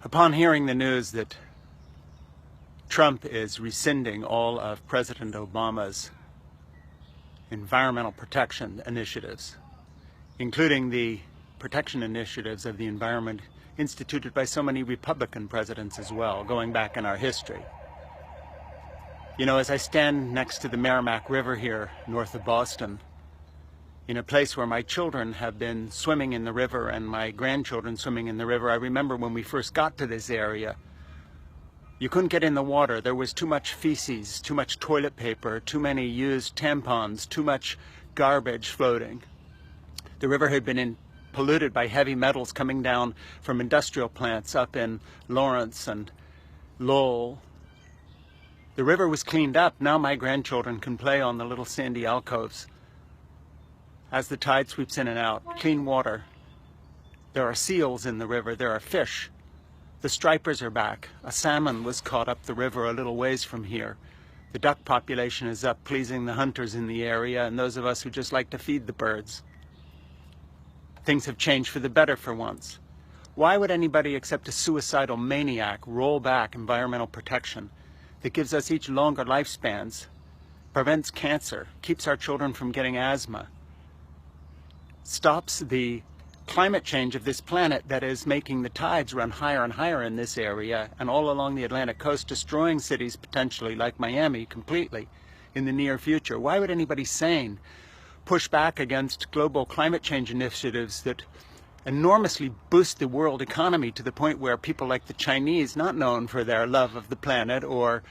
Upon hearing the news that Trump is rescinding all of President Obama's environmental protection initiatives, including the protection initiatives of the environment instituted by so many Republican presidents as well, going back in our history. You know, as I stand next to the Merrimack River here north of Boston, in a place where my children have been swimming in the river and my grandchildren swimming in the river, I remember when we first got to this area, you couldn't get in the water. There was too much feces, too much toilet paper, too many used tampons, too much garbage floating. The river had been polluted by heavy metals coming down from industrial plants up in Lawrence and Lowell. The river was cleaned up. Now my grandchildren can play on the little sandy alcoves as the tide sweeps in and out. Clean water. There are seals in the river. There are fish. The stripers are back. A salmon was caught up the river a little ways from here. The duck population is up, pleasing the hunters in the area and those of us who just like to feed the birds. Things have changed for the better for once. Why would anybody except a suicidal maniac roll back environmental protection that gives us each longer lifespans, prevents cancer, keeps our children from getting asthma, stops the climate change of this planet that is making the tides run higher and higher in this area and all along the Atlantic coast, destroying cities potentially like Miami completely in the near future? Why would anybody sane push back against global climate change initiatives that enormously boost the world economy to the point where people like the Chinese, not known for their love of the planet or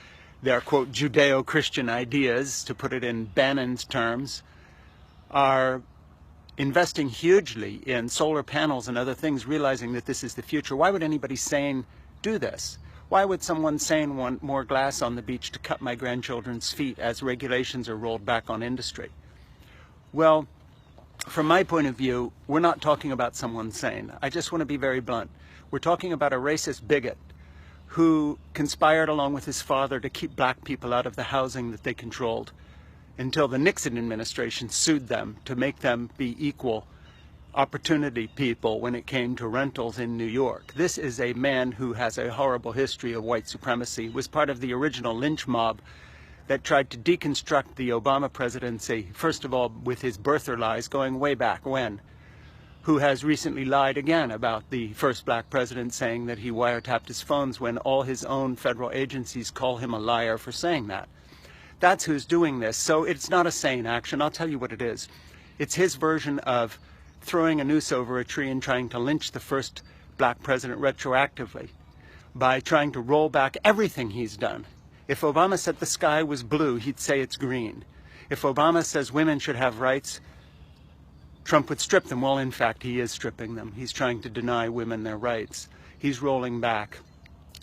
their, quote, Judeo-Christian ideas, to put it in Bannon's terms, are investing hugely in solar panels and other things, realizing that this is the future? Why would anybody sane do this? Why would someone sane want more glass on the beach to cut my grandchildren's feet as regulations are rolled back on industry? Well, from my point of view, we're not talking about someone sane. I just want to be very blunt. We're talking about a racist bigot who conspired along with his father to keep black people out of the housing that they controlled until the Nixon administration sued them to make them be equal opportunity people when it came to rentals in New York. This is a man who has a horrible history of white supremacy, was part of the original lynch mob that tried to deconstruct the Obama presidency, first of all with his birther lies going way back when, who has recently lied again about the first black president, saying that he wiretapped his phones when all his own federal agencies call him a liar for saying that. That's who's doing this. So it's not a sane action. I'll tell you what it is. It's his version of throwing a noose over a tree and trying to lynch the first black president retroactively by trying to roll back everything he's done. If Obama said the sky was blue, he'd say it's green. If Obama says women should have rights, Trump would strip them. Well, in fact, he is stripping them. He's trying to deny women their rights. He's rolling back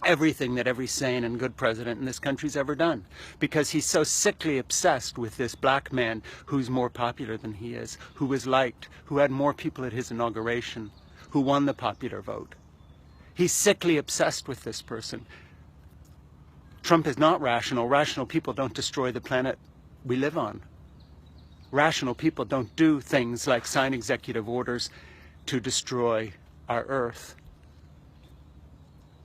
everything that every sane and good president in this country's ever done, because he's so sickly obsessed with this black man who's more popular than he is, who was liked, who had more people at his inauguration, who won the popular vote. He's sickly obsessed with this person. Trump is not rational. Rational people don't destroy the planet we live on. Rational people don't do things like sign executive orders to destroy our earth.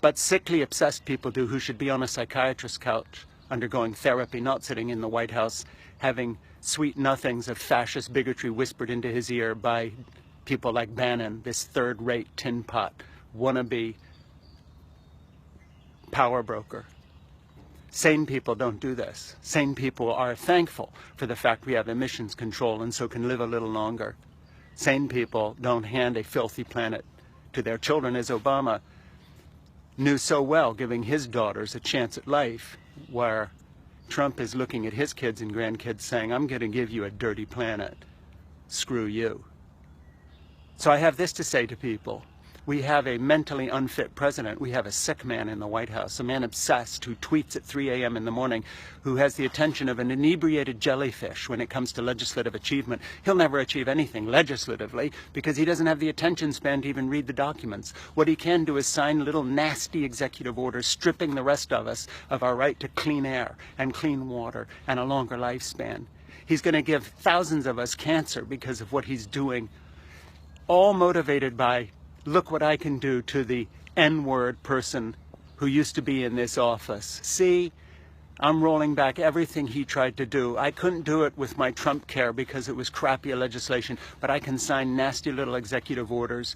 But sickly obsessed people do, who should be on a psychiatrist's couch undergoing therapy, not sitting in the White House having sweet nothings of fascist bigotry whispered into his ear by people like Bannon, this third-rate tin pot wannabe power broker. Sane people don't do this. Sane people are thankful for the fact we have emissions control and so can live a little longer. Sane people don't hand a filthy planet to their children, as Obama knew so well, giving his daughters a chance at life, where Trump is looking at his kids and grandkids saying, I'm going to give you a dirty planet. Screw you. So I have this to say to people. We have a mentally unfit president. We have a sick man in the White House, a man obsessed who tweets at 3 a.m. in the morning, who has the attention of an inebriated jellyfish when it comes to legislative achievement. He'll never achieve anything legislatively because he doesn't have the attention span to even read the documents. What he can do is sign little nasty executive orders stripping the rest of us of our right to clean air and clean water and a longer lifespan. He's going to give thousands of us cancer because of what he's doing, all motivated by, look what I can do to the N-word person who used to be in this office. See, I'm rolling back everything he tried to do. I couldn't do it with my Trump Care because it was crappy legislation, but I can sign nasty little executive orders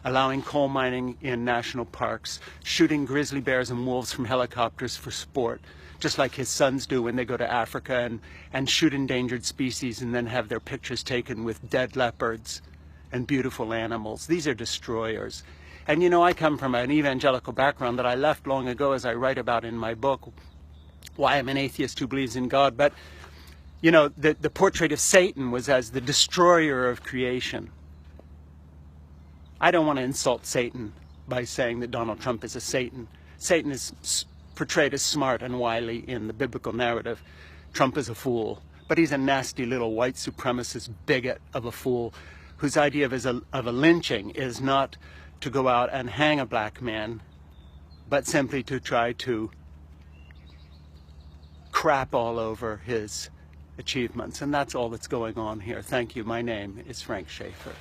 allowing coal mining in national parks, shooting grizzly bears and wolves from helicopters for sport, just like his sons do when they go to Africa and shoot endangered species and then have their pictures taken with dead leopards and beautiful animals. These are destroyers. And you know, I come from an evangelical background that I left long ago, as I write about in my book, Why I'm an Atheist Who Believes in God. But, you know, the portrait of Satan was as the destroyer of creation. I don't want to insult Satan by saying that Donald Trump is a Satan. Satan is portrayed as smart and wily in the biblical narrative. Trump is a fool, but he's a nasty little white supremacist bigot of a fool whose idea of a lynching is not to go out and hang a black man, but simply to try to crap all over his achievements. And that's all that's going on here. Thank you. My name is Frank Schaeffer.